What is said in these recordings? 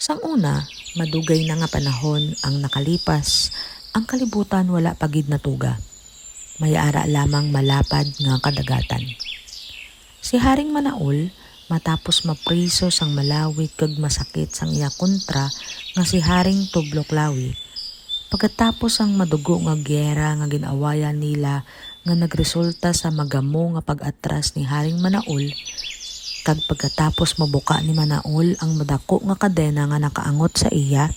Sang una, madugay na nga panahon ang nakalipas, ang kalibutan wala pagid na tuga. May ara lamang malapad nga kadagatan. Si Haring Manaol, matapos mapriso sang malawig kag masakit sang iya kontra nga si Haring Tubloklawi. Pagkatapos ang madugo nga gyera nga ginawayan nila nga nagresulta sa magamo nga pag-atras ni Haring Manaol, kag pagkatapos mabuka ni Manaol ang madako nga kadena nga nakaangot sa iya,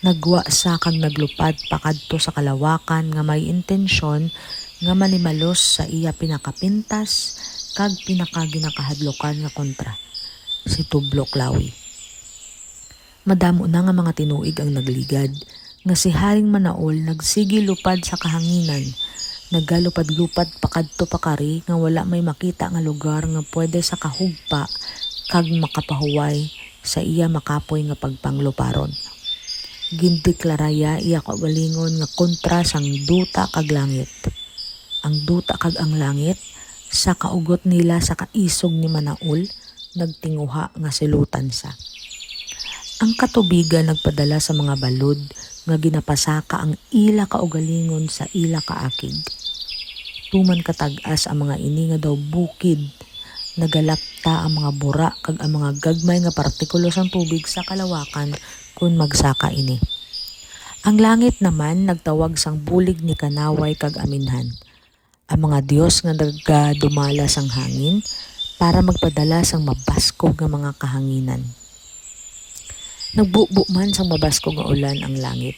nagwa sa kag naglupad pakadto sa kalawakan nga may intensyon nga manimalos sa iya pinakapintas kag pinakaginakahadlokan nga kontra, si Tubloklawi. Madamo na nga mga tinuig ang nagligad, nga si Haring Manaol nagsigi lupad sa kahanginan, naggalupad-lupad pakadto pakari nga wala may makita nga lugar nga pwede sa kahugpa kag makapahuway sa iya makapoy nga pagpangluparon. Gindeklaraya iya kaugalingon nga kontra sang duta kag langit. Ang duta kag ang langit sa kaugot nila sa kaisog ni Manaol nagtinguha nga silutan sa. Ang katubigan nagpadala sa mga balod nga ginapasaka ang ila kaugalingon sa ila kaakig. Tuman katag-as ang mga ini nga daw bukid, nagalapta ang mga bura kag ang mga gagmay nga partikulo sang tubig sa kalawakan kung magsaka ini. Ang langit naman nagtawag sang bulig ni kanaway kag aminhan. Ang mga Dios nga nagadumala sang hangin para magpadala sang mabaskog nga mga kahanginan. Nagbubo man sang mabaskog nga ulan ang langit.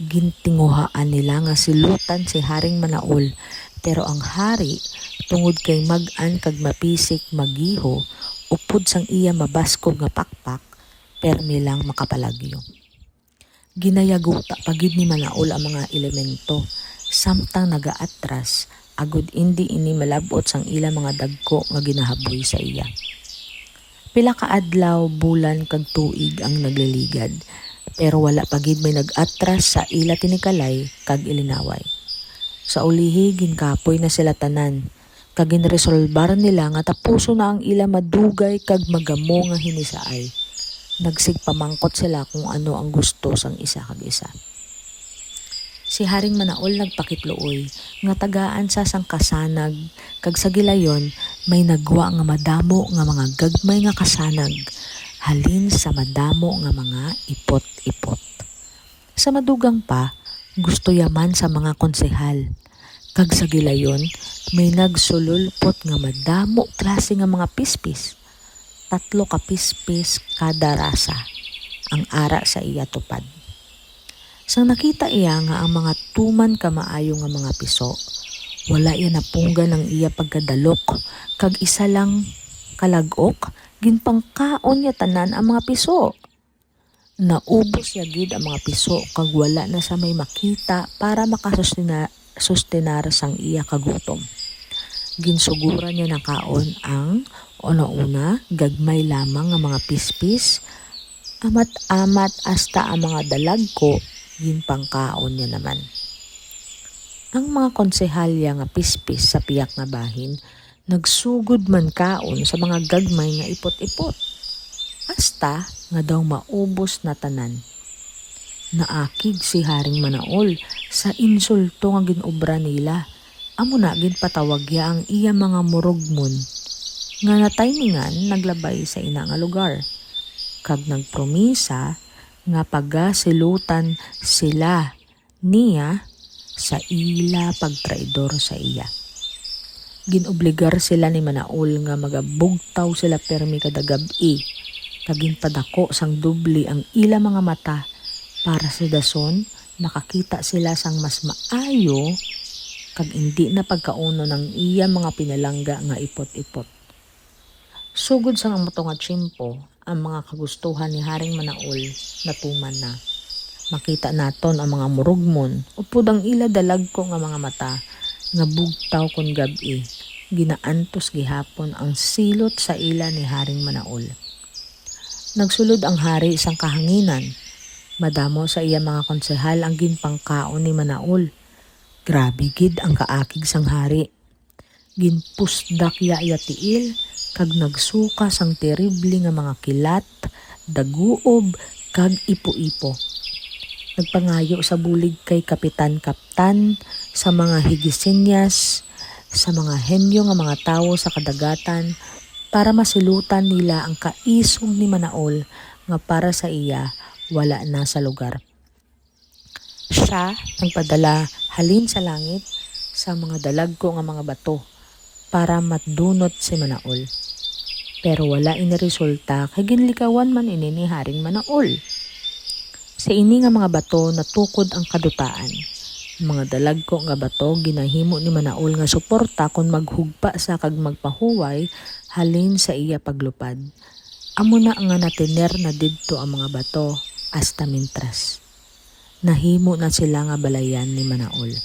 Gintinguhaan nila nga silutan si Haring Manaol, pero ang hari tungod kay mag-an kag mapisik magiho upod sang iya mabaskog nga pakpak, permi lang makapalagyo. Ginayaguta pagid ni Manaol ang mga elemento, samtang nagaatras agud indi ini malabot sang ila mga dagko nga ginahaboy sa iya. Pila ka adlaw, bulan kag tuig ang nagliligad, pero wala pagid may nag-atras sa ila tinikalay kag ilinaway. Sa ulihi ginkapoy na sila tanan, kag ginresolbar nila nga tapuso na ang ila madugay kag magamo nga hinisaay. Nagsigpamangkot sila kung ano ang gusto sang isa kag isa. Si Haring Manaol nagpakitlooy nga tagaan sa sang kasanag, kag sa gilayon may nagwa nga madamo nga mga gagmay nga kasanag halin sa madamo nga mga ipot-ipot. Sa madugang pa, gusto yaman sa mga konsehal, kag sa gilayon may nagsululpot nga madamo klase nga mga pispis. 3 ka pispis kada rasa ang ara sa iya tupad. Sang nakita iya nga ang mga tuman kamaayo nga mga piso, wala iya napunggan ang iya pagkadalok, kag isa lang kalagok, ginpangkaon niya tanan ang mga piso. Naubos ya gid ang mga piso kag wala na sa may makita para makasustenar sang iya kagutom. Ginsuguran niya ng kaon ang una-una gagmay lamang nga mga pispis, amat-amat hasta ang mga dalagko ginpangkaon niya naman. Ang mga konsehalya nga pispis sa piyak nga bahin nagsugod man kaon sa mga gagmay nga ipot-ipot, hasta nga daw maubos na tanan. Naakig si Haring Manaol sa insulto nga ginobra nila. Amo na ginpatawagya ang iya mga murugmon nga nataymingan naglabay sa ina nga lugar, kag nagpromisa nga pagasilutan sila niya sa ila pagtraidor sa iya. Ginobligar sila ni Manaol nga magabugtaw sila permi kada gabi, kag ginpadako sang dubli ang ila mga mata para sa dason makakita sila sang mas maayo kag hindi na pagkauno ng iya mga pinalangga nga ipot-ipot. Sugod sang moto nga tiyempo, ang mga kagustuhan ni Haring Manaol natuman na. Makita naton ang mga murugmon, upod ang ila dalagko nga mga mata, nga bugtaw kon gabi, ginaantos gihapon ang silot sa ila ni Haring Manaol. Nagsulod ang hari isang kahanginan, madamo sa iya mga konsehal ang ginpangkaon ni Manaol. Grabe gid ang kaakig sang hari. Ginpusdak ya tiil, kag nagsuka sang terrible nga mga kilat, daguob, kag ipo-ipo. Nagpangayo sa bulig kay kapitan-kaptan, sa mga higisinyas, sa mga henyo nga mga tawo sa kadagatan, para masilutan nila ang kaisong ni Manaol nga para sa iya wala na sa lugar. Siya nagpadala halin sa langit sa mga dalagko nga mga bato para matdunot si Manaol. Pero wala ini resulta kay ginlikawan man ini ni Haring Manaol. Sa ini nga mga bato natukod ang kadutaan. Mga dalagko nga bato ginahimo ni Manaol nga suporta kon maghugpa sa kag magpahuway halin sa iya paglupad. Amo na nga natiner na didto ang mga bato hasta mintras. Nahimo na sila nga balayan ni Manaol.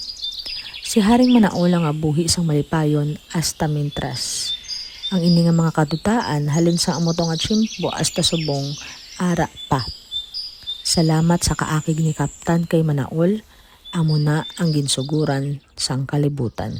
Si Haring Manaol nga buhi sang malipayon hasta mintras. Ang ini nga mga kadutaan halin sa amo nga tsimpo hasta subong ara pa. Salamat sa kaakig ni Kaptan kay Manaol, amo na ang ginsuguran sang kalibutan.